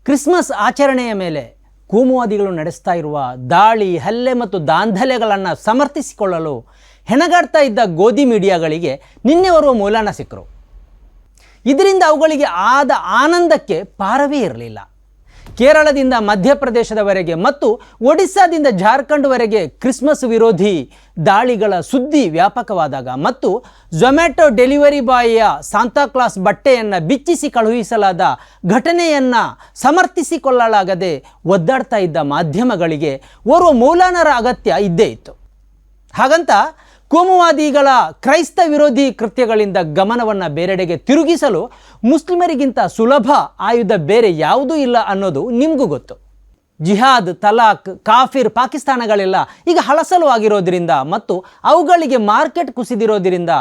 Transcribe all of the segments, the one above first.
Christmas ಆಚರಣೆಯ ಮೇಲೆ ಕೋಮುವಾದಿಗಳು ನಡೆಸ್ತಾ ಇರುವ ದಾಳಿ, ಹಲ್ಲೆ ಮತ್ತು ದಾಂಧಲೆಗಳನ್ನು ಸಮರ್ಥಿಸಿಕೊಳ್ಳಲು ಹೆಣಗಾಡ್ತಾ ಇದ್ದ ಗೋಧಿ ಮೀಡಿಯಾಗಳಿಗೆ ನಿನ್ನೆ ಬರುವ ಮೌಲಾನಾ ಸಿಕ್ಕರು. ಇದರಿಂದ ಅವುಗಳಿಗೆ ಆದ ಆನಂದಕ್ಕೆ ಪಾರವೇ ಇರಲಿಲ್ಲ. ಕೇರಳದಿಂದ ಮಧ್ಯಪ್ರದೇಶದವರೆಗೆ ಮತ್ತು ಒಡಿಸ್ಸಾದಿಂದ ಜಾರ್ಖಂಡ್ವರೆಗೆ ಕ್ರಿಸ್ಮಸ್ ವಿರೋಧಿ ದಾಳಿಗಳ ಸುದ್ದಿ ವ್ಯಾಪಕವಾದಾಗ ಮತ್ತು ಝೊಮ್ಯಾಟೊ ಡೆಲಿವರಿ ಬಾಯಿಯ ಸಾಂತಾಕ್ಲಾಸ್ ಬಟ್ಟೆಯನ್ನು ಬಿಚ್ಚಿಸಿ ಕಳುಹಿಸಲಾದ ಘಟನೆಯನ್ನು ಸಮರ್ಥಿಸಿಕೊಳ್ಳಲಾಗದೆ ಒದ್ದಾಡ್ತಾ ಇದ್ದ ಮಾಧ್ಯಮಗಳಿಗೆ ಓರ್ವ ಮೌಲಾನರ ಅಗತ್ಯ ಇದ್ದೇ ಇತ್ತು. ಹಾಗಂತ ಕೋಮುವಾದಿಗಳ ಕ್ರೈಸ್ತ ವಿರೋಧಿ ಕೃತ್ಯಗಳಿಂದ ಗಮನವನ್ನು ಬೇರೆಡೆಗೆ ತಿರುಗಿಸಲು ಮುಸ್ಲಿಮರಿಗಿಂತ ಸುಲಭ ಆಯುಧ ಬೇರೆ ಯಾವುದೂ ಇಲ್ಲ ಅನ್ನೋದು ನಿಮಗೂ ಗೊತ್ತು. ಜಿಹಾದ್, ತಲಾಕ್, ಕಾಫಿರ್ ಪಾಕಿಸ್ತಾನಗಳೆಲ್ಲ ಈಗ ಹಳಸಲು ಆಗಿರೋದ್ರಿಂದ ಮತ್ತು ಅವುಗಳಿಗೆ ಮಾರ್ಕೆಟ್ ಕುಸಿದಿರೋದ್ರಿಂದ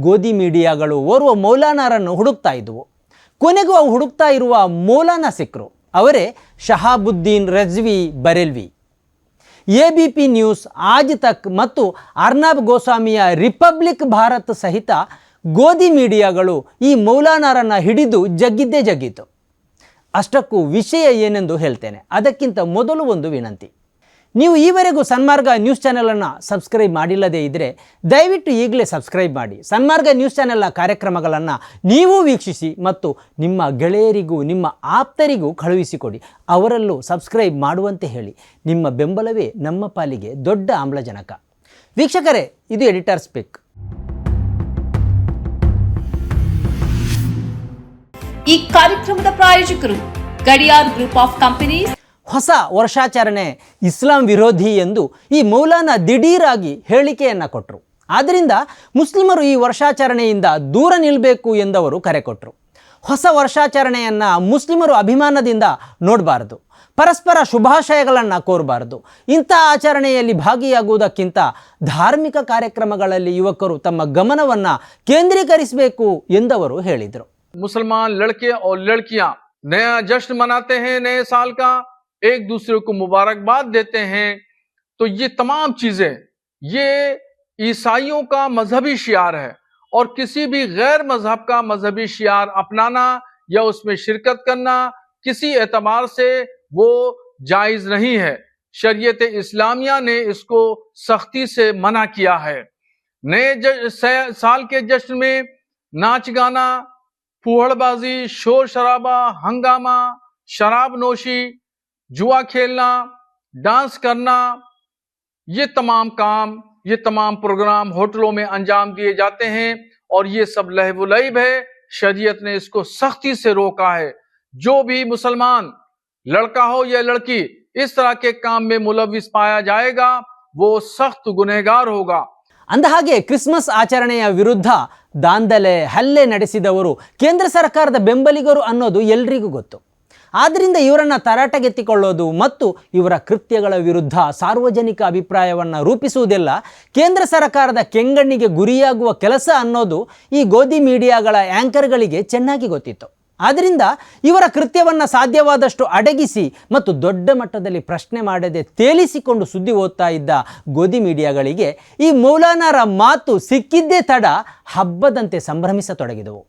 ಗೋಧಿ ಮೀಡಿಯಾಗಳು ಓರ್ವ ಮೌಲಾನರನ್ನು ಹುಡುಕ್ತಾ ಇದ್ವು. ಕೊನೆಗೂ ಅವು ಹುಡುಕ್ತಾ ಇರುವ ಮೌಲಾನಾ ಸಿಕ್ಕರು. ಅವರೇ ಶಹಾಬುದ್ದೀನ್ ರಜ್ವಿ ಬರೇಲ್ವಿ. ABP ನ್ಯೂಸ್, ಆಜ್ ತಕ್ ಮತ್ತು ಅರ್ನಾಬ್ ಗೋಸ್ವಾಮಿಯ ರಿಪಬ್ಲಿಕ್ ಭಾರತ್ ಸಹಿತ ಗೋಧಿ ಮೀಡಿಯಾಗಳು ಈ ಮೌಲಾನರನ್ನು ಹಿಡಿದು ಜಗ್ಗಿತ್ತು. ಅಷ್ಟಕ್ಕೂ ವಿಷಯ ಏನೆಂದು ಹೇಳ್ತೇನೆ. ಅದಕ್ಕಿಂತ ಮೊದಲು ಒಂದು ವಿನಂತಿ. ನೀವು ಈವರೆಗೂ ಸನ್ಮಾರ್ಗ ನ್ಯೂಸ್ ಚಾನೆಲನ್ನು ಸಬ್ಸ್ಕ್ರೈಬ್ ಮಾಡಿಲ್ಲದೇ ಇದ್ದರೆ ದಯವಿಟ್ಟು ಈಗಲೇ ಸಬ್ಸ್ಕ್ರೈಬ್ ಮಾಡಿ. ಸನ್ಮಾರ್ಗ ನ್ಯೂಸ್ ಚಾನೆಲ್ನ ಕಾರ್ಯಕ್ರಮಗಳನ್ನು ನೀವು ವೀಕ್ಷಿಸಿ ಮತ್ತು ನಿಮ್ಮ ಗೆಳೆಯರಿಗೂ ನಿಮ್ಮ ಆಪ್ತರಿಗೂ ಕಳುಹಿಸಿಕೊಡಿ. ಅವರಲ್ಲೂ ಸಬ್ಸ್ಕ್ರೈಬ್ ಮಾಡುವಂತೆ ಹೇಳಿ. ನಿಮ್ಮ ಬೆಂಬಲವೇ ನಮ್ಮ ಪಾಲಿಗೆ ದೊಡ್ಡ ಆಮ್ಲಜನಕ. ವೀಕ್ಷಕರೇ, ಇದು ಎಡಿಟರ್ ಸ್ಪೀಕ್. ಈ ಕಾರ್ಯಕ್ರಮದ ಪ್ರಾಯೋಜಕರು ಗಡಿಯಾರ್ ಗ್ರೂಪ್ ಆಫ್ ಕಂಪನೀಸ್. ಹೊಸ ವರ್ಷಾಚರಣೆ ಇಸ್ಲಾಂ ವಿರೋಧಿ ಎಂದು ಈ ಮೌಲಾನಾ ದಿಢೀರಾಗಿ ಹೇಳಿಕೆಯನ್ನು ಕೊಟ್ಟರು. ಆದ್ದರಿಂದ ಮುಸ್ಲಿಮರು ಈ ವರ್ಷಾಚರಣೆಯಿಂದ ದೂರ ನಿಲ್ಲಬೇಕು ಎಂದವರು ಕರೆ ಕೊಟ್ಟರು. ಹೊಸ ವರ್ಷಾಚರಣೆಯನ್ನು ಮುಸ್ಲಿಮರು ಅಭಿಮಾನದಿಂದ ನೋಡಬಾರದು, ಪರಸ್ಪರ ಶುಭಾಶಯಗಳನ್ನು ಕೋರಬಾರದು. ಇಂಥ ಆಚರಣೆಯಲ್ಲಿ ಭಾಗಿಯಾಗುವುದಕ್ಕಿಂತ ಧಾರ್ಮಿಕ ಕಾರ್ಯಕ್ರಮಗಳಲ್ಲಿ ಯುವಕರು ತಮ್ಮ ಗಮನವನ್ನು ಕೇಂದ್ರೀಕರಿಸಬೇಕು ಎಂದವರು ಹೇಳಿದರು. मुसलमान लड़के और लड़कियां नया जश्न मनाते हैं, नए साल का एक दूसरे को मुबारकबाद देते हैं. तो ये तमाम चीजें ये ईसाइयों का मजहबी शियार है और किसी भी गैर मजहब का मजहबी शियार अपनाना या उसमें शिरकत करना किसी एतबार से वो जायज नहीं है. शरीयत इस्लामिया ने इसको सख्ती से मना किया है. नए साल के जश्न में नाच गाना, फूहड़बाजी, शोर शराबा, हंगामा, शराब नोशी, जुआ खेलना, डांस करना, ये तमाम काम, ये तमाम प्रोग्राम होटलों में अंजाम दिए जाते हैं और ये सब लहव-उ-लईब है. शरीयत ने इसको सख्ती से रोका है. जो भी मुसलमान लड़का हो या लड़की इस तरह के काम में मुलविस पाया जाएगा वो सख्त गुनहगार होगा. ಅಂದಹಾಗೆ ಕ್ರಿಸ್ಮಸ್ ಆಚರಣೆಯ ವಿರುದ್ಧ ದಾಂಧಲೆ, ಹಲ್ಲೆ ನಡೆಸಿದವರು ಕೇಂದ್ರ ಸರ್ಕಾರದ ಬೆಂಬಲಿಗರು ಅನ್ನೋದು ಎಲ್ರಿಗೂ ಗೊತ್ತು. ಆದ್ದರಿಂದ ಇವರನ್ನು ತರಾಟೆಗೆತ್ತಿಕೊಳ್ಳೋದು ಮತ್ತು ಇವರ ಕೃತ್ಯಗಳ ವಿರುದ್ಧ ಸಾರ್ವಜನಿಕ ಅಭಿಪ್ರಾಯವನ್ನು ರೂಪಿಸುವುದೆಲ್ಲ ಕೇಂದ್ರ ಸರ್ಕಾರದ ಕೆಂಗಣ್ಣಿಗೆ ಗುರಿಯಾಗುವ ಕೆಲಸ ಅನ್ನೋದು ಈ ಗೋಧಿ ಮೀಡಿಯಾಗಳ ಆ್ಯಂಕರ್ಗಳಿಗೆ ಚೆನ್ನಾಗಿ ಗೊತ್ತಿತ್ತು. ಆದ್ದರಿಂದ ಇವರ ಕೃತ್ಯವನ್ನು ಸಾಧ್ಯವಾದಷ್ಟು ಅಡಗಿಸಿ ಮತ್ತು ದೊಡ್ಡ ಮಟ್ಟದಲ್ಲಿ ಪ್ರಶ್ನೆ ಮಾಡದೆ ತೇಲಿಸಿಕೊಂಡು ಸುದ್ದಿ ಓದ್ತಾ ಇದ್ದ ಗೋಧಿ ಮೀಡಿಯಾಗಳಿಗೆ ಈ ಮೌಲಾನರ ಮಾತು ಸಿಕ್ಕಿದ್ದೇ ತಡ ಹಬ್ಬದಂತೆ ಸಂಭ್ರಮಿಸತೊಡಗಿದವು.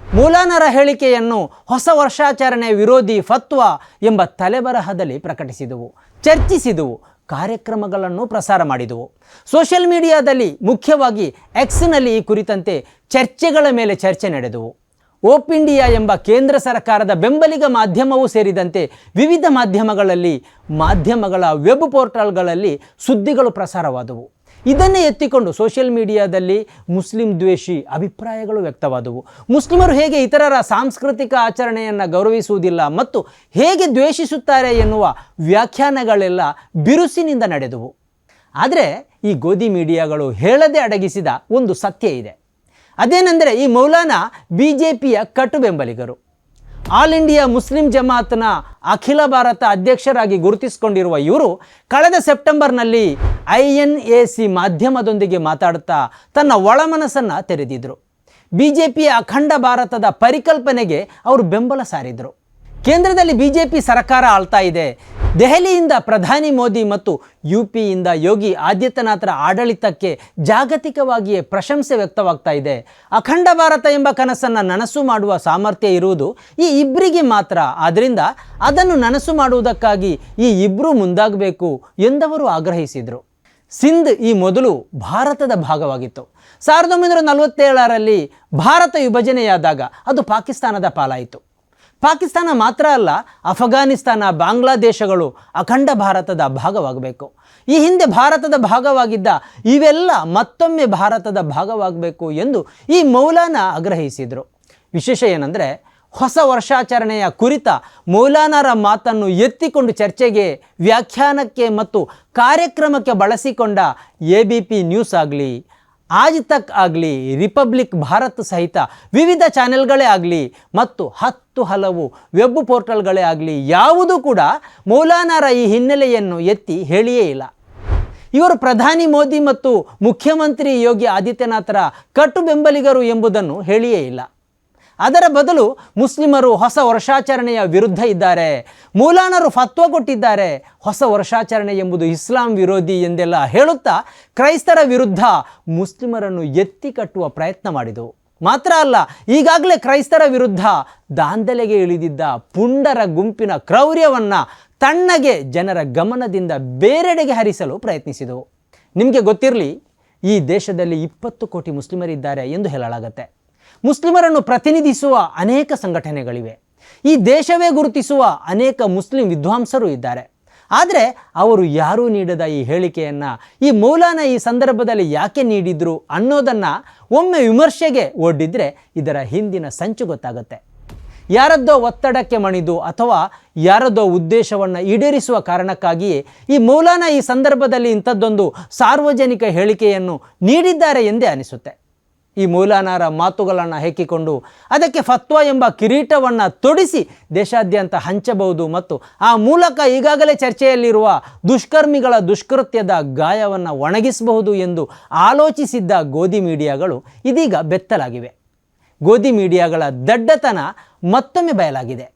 ಮೌಲಾನರ ಹೇಳಿಕೆಯನ್ನು ಹೊಸ ವರ್ಷಾಚರಣೆ ವಿರೋಧಿ ಫತ್ವಾ ಎಂಬ ತಲೆಬರಹದಲ್ಲಿ ಪ್ರಕಟಿಸಿದವು, ಚರ್ಚಿಸಿದವು, ಕಾರ್ಯಕ್ರಮಗಳನ್ನು ಪ್ರಸಾರ ಮಾಡಿದವು. ಸೋಷಿಯಲ್ ಮೀಡಿಯಾದಲ್ಲಿ, ಮುಖ್ಯವಾಗಿ ಎಕ್ಸ್ನಲ್ಲಿ ಈ ಕುರಿತಂತೆ ಚರ್ಚೆಗಳ ಮೇಲೆ ಚರ್ಚೆ ನಡೆದವು. ಓಪ್ ಇಂಡಿಯಾ ಎಂಬ ಕೇಂದ್ರ ಸರ್ಕಾರದ ಬೆಂಬಲಿಗ ಮಾಧ್ಯಮವೂ ಸೇರಿದಂತೆ ವಿವಿಧ ಮಾಧ್ಯಮಗಳಲ್ಲಿ, ಮಾಧ್ಯಮಗಳ ವೆಬ್ ಪೋರ್ಟಲ್ಗಳಲ್ಲಿ ಸುದ್ದಿಗಳು ಪ್ರಸಾರವಾದವು. ಇದನ್ನೇ ಎತ್ತಿಕೊಂಡು ಸೋಷಿಯಲ್ ಮೀಡಿಯಾದಲ್ಲಿ ಮುಸ್ಲಿಂ ದ್ವೇಷಿ ಅಭಿಪ್ರಾಯಗಳು ವ್ಯಕ್ತವಾದವು. ಮುಸ್ಲಿಮರು ಹೇಗೆ ಇತರರ ಸಾಂಸ್ಕೃತಿಕ ಆಚರಣೆಯನ್ನು ಗೌರವಿಸುವುದಿಲ್ಲ ಮತ್ತು ಹೇಗೆ ದ್ವೇಷಿಸುತ್ತಾರೆ ಎನ್ನುವ ವ್ಯಾಖ್ಯಾನಗಳೆಲ್ಲ ಬಿರುಸಿನಿಂದ ನಡೆದವು. ಆದರೆ ಈ ಗೋಧಿ ಮೀಡಿಯಾಗಳು ಹೇಳದೆ ಅಡಗಿಸಿದ ಒಂದು ಸತ್ಯ ಇದೆ. ಅದೇನೆಂದರೆ ಈ ಮೌಲಾನಾ BJPಯ ಕಟು ಬೆಂಬಲಿಗರು. ಆಲ್ ಇಂಡಿಯಾ ಮುಸ್ಲಿಂ ಜಮಾತ್ನ ಅಖಿಲ ಭಾರತ ಅಧ್ಯಕ್ಷರಾಗಿ ಗುರುತಿಸಿಕೊಂಡಿರುವ ಇವರು ಕಳೆದ ಸೆಪ್ಟೆಂಬರ್ನಲ್ಲಿ INAC ಮಾಧ್ಯಮದೊಂದಿಗೆ ಮಾತಾಡುತ್ತಾ ತನ್ನ ಒಳಮನಸ್ಸನ್ನು ತೆರೆದಿದ್ದರು. BJPಯ ಅಖಂಡ ಭಾರತದ ಪರಿಕಲ್ಪನೆಗೆ ಅವರು ಬೆಂಬಲ ಸಾರಿದರು. ಕೇಂದ್ರದಲ್ಲಿ BJP ಸರ್ಕಾರ ಆಳ್ತಾ ಇದೆ, ದೆಹಲಿಯಿಂದ ಪ್ರಧಾನಿ ಮೋದಿ ಮತ್ತು ಯುಪಿಯಿಂದ ಯೋಗಿ ಆದಿತ್ಯನಾಥರ ಆಡಳಿತಕ್ಕೆ ಜಾಗತಿಕವಾಗಿಯೇ ಪ್ರಶಂಸೆ ವ್ಯಕ್ತವಾಗ್ತಾ ಇದೆ. ಅಖಂಡ ಭಾರತ ಎಂಬ ಕನಸನ್ನು ನನಸು ಮಾಡುವ ಸಾಮರ್ಥ್ಯ ಇರುವುದು ಈ ಇಬ್ಬರಿಗೆ ಮಾತ್ರ. ಆದ್ದರಿಂದ ಅದನ್ನು ನನಸು ಮಾಡುವುದಕ್ಕಾಗಿ ಈ ಇಬ್ಬರು ಮುಂದಾಗಬೇಕು ಎಂದವರು ಆಗ್ರಹಿಸಿದರು. ಸಿಂಧ್ ಈ ಮೊದಲು ಭಾರತದ ಭಾಗವಾಗಿತ್ತು. 1947ರಲ್ಲಿ ಭಾರತ ವಿಭಜನೆಯಾದಾಗ ಅದು ಪಾಕಿಸ್ತಾನದ ಪಾಲಾಯಿತು. ಪಾಕಿಸ್ತಾನ ಮಾತ್ರ ಅಲ್ಲ, ಅಫಘಾನಿಸ್ತಾನ, ಬಾಂಗ್ಲಾದೇಶಗಳು ಅಖಂಡ ಭಾರತದ ಭಾಗವಾಗಬೇಕು. ಈ ಹಿಂದೆ ಭಾರತದ ಭಾಗವಾಗಿದ್ದ ಇವೆಲ್ಲ ಮತ್ತೊಮ್ಮೆ ಭಾರತದ ಭಾಗವಾಗಬೇಕು ಎಂದು ಈ ಮೌಲಾನಾ ಆಗ್ರಹಿಸಿದರು. ವಿಶೇಷ ಏನಂದರೆ, ಹೊಸ ವರ್ಷಾಚರಣೆಯ ಕುರಿತ ಮೌಲಾನಾರ ಮಾತನ್ನು ಎತ್ತಿಕೊಂಡು ಚರ್ಚೆಗೆ, ವ್ಯಾಖ್ಯಾನಕ್ಕೆ ಮತ್ತು ಕಾರ್ಯಕ್ರಮಕ್ಕೆ ಬಳಸಿಕೊಂಡ ABP ನ್ಯೂಸ್ ಆಗಲಿ, ಆಜ್ ತಕ್ ಆಗಲಿ, ರಿಪಬ್ಲಿಕ್ ಭಾರತ್ ಸಹಿತ ವಿವಿಧ ಚಾನೆಲ್ಗಳೇ ಆಗಲಿ ಮತ್ತು 10 ಹಲವು ವೆಬ್ ಪೋರ್ಟಲ್ಗಳೇ ಆಗಲಿ, ಯಾವುದೂ ಕೂಡ ಮೌಲಾನಾರ ಈ ಹಿನ್ನೆಲೆಯನ್ನು ಎತ್ತಿ ಹೇಳಿಯೇ ಇಲ್ಲ. ಇವರು ಪ್ರಧಾನಿ ಮೋದಿ ಮತ್ತು ಮುಖ್ಯಮಂತ್ರಿ ಯೋಗಿ ಆದಿತ್ಯನಾಥರ ಕಟ್ಟು ಬೆಂಬಲಿಗರು ಎಂಬುದನ್ನು ಹೇಳಿಯೇ ಇಲ್ಲ. ಅದರ ಬದಲು ಮುಸ್ಲಿಮರು ಹೊಸ ವರ್ಷಾಚರಣೆಯ ವಿರುದ್ಧ ಇದ್ದಾರೆ, ಮೌಲಾನರು ಫತ್ವಾ ಕೊಟ್ಟಿದ್ದಾರೆ, ಹೊಸ ವರ್ಷಾಚರಣೆ ಎಂಬುದು ಇಸ್ಲಾಂ ವಿರೋಧಿ ಎಂದೆಲ್ಲ ಹೇಳುತ್ತಾ ಕ್ರೈಸ್ತರ ವಿರುದ್ಧ ಮುಸ್ಲಿಮರನ್ನು ಎತ್ತಿ ಕಟ್ಟುವ ಪ್ರಯತ್ನ ಮಾಡಿದವು. ಮಾತ್ರ ಅಲ್ಲ, ಈಗಾಗಲೇ ಕ್ರೈಸ್ತರ ವಿರುದ್ಧ ದಾಂಧಲೆಗೆ ಇಳಿದಿದ್ದ ಪುಂಡರ ಗುಂಪಿನ ಕ್ರೌರ್ಯವನ್ನು ತಣ್ಣಗೆ ಜನರ ಗಮನದಿಂದ ಬೇರೆಡೆಗೆ ಹರಿಸಲು ಪ್ರಯತ್ನಿಸಿದವು. ನಿಮಗೆ ಗೊತ್ತಿರಲಿ, ಈ ದೇಶದಲ್ಲಿ 20 ಕೋಟಿ ಮುಸ್ಲಿಮರಿದ್ದಾರೆ ಎಂದು ಹೇಳಲಾಗುತ್ತೆ. ಮುಸ್ಲಿಮರನ್ನು ಪ್ರತಿನಿಧಿಸುವ ಅನೇಕ ಸಂಘಟನೆಗಳಿವೆ. ಈ ದೇಶವೇ ಗುರುತಿಸುವ ಅನೇಕ ಮುಸ್ಲಿಂ ವಿದ್ವಾಂಸರು ಇದ್ದಾರೆ. ಆದರೆ ಅವರು ಯಾರೂ ನೀಡದ ಈ ಹೇಳಿಕೆಯನ್ನು ಈ ಮೌಲಾನಾ ಈ ಸಂದರ್ಭದಲ್ಲಿ ಯಾಕೆ ನೀಡಿದ್ರು ಅನ್ನೋದನ್ನು ಒಮ್ಮೆ ವಿಮರ್ಶೆಗೆ ಒಡ್ಡಿದರೆ ಇದರ ಹಿಂದಿನ ಸಂಚು ಗೊತ್ತಾಗುತ್ತೆ. ಯಾರದ್ದೋ ಒತ್ತಡಕ್ಕೆ ಮಣಿದು ಅಥವಾ ಯಾರದ್ದೋ ಉದ್ದೇಶವನ್ನು ಈಡೇರಿಸುವ ಕಾರಣಕ್ಕಾಗಿಯೇ ಈ ಮೌಲಾನಾ ಈ ಸಂದರ್ಭದಲ್ಲಿ ಇಂಥದ್ದೊಂದು ಸಾರ್ವಜನಿಕ ಹೇಳಿಕೆಯನ್ನು ನೀಡಿದ್ದಾರೆ ಎಂದೇ ಅನಿಸುತ್ತೆ. ಈ ಮೌಲಾನಾರ ಮಾತುಗಳನ್ನು ಹೆಕ್ಕಿಕೊಂಡು ಅದಕ್ಕೆ ಫತ್ವಾ ಎಂಬ ಕಿರೀಟವನ್ನು ತೊಡಿಸಿ ದೇಶಾದ್ಯಂತ ಹಂಚಬಹುದು ಮತ್ತು ಆ ಮೂಲಕ ಈಗಾಗಲೇ ಚರ್ಚೆಯಲ್ಲಿರುವ ದುಷ್ಕರ್ಮಿಗಳ ದುಷ್ಕೃತ್ಯದ ಗಾಯವನ್ನು ಒಣಗಿಸಬಹುದು ಎಂದು ಆಲೋಚಿಸಿದ್ದ ಗೋಧಿ ಮೀಡಿಯಾಗಳು ಇದೀಗ ಬೆತ್ತಲಾಗಿವೆ. ಗೋಧಿ ಮೀಡಿಯಾಗಳ ದಡ್ಡತನ ಮತ್ತೊಮ್ಮೆ ಬಯಲಾಗಿದೆ.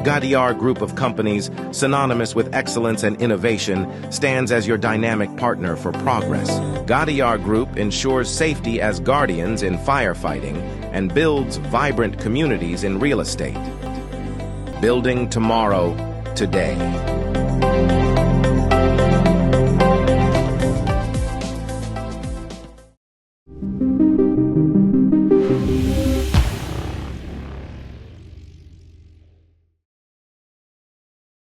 Gadiar Group of companies, synonymous with excellence and innovation, stands as your dynamic partner for progress. Gadiar Group ensures safety as guardians in firefighting and builds vibrant communities in real estate. Building tomorrow, today.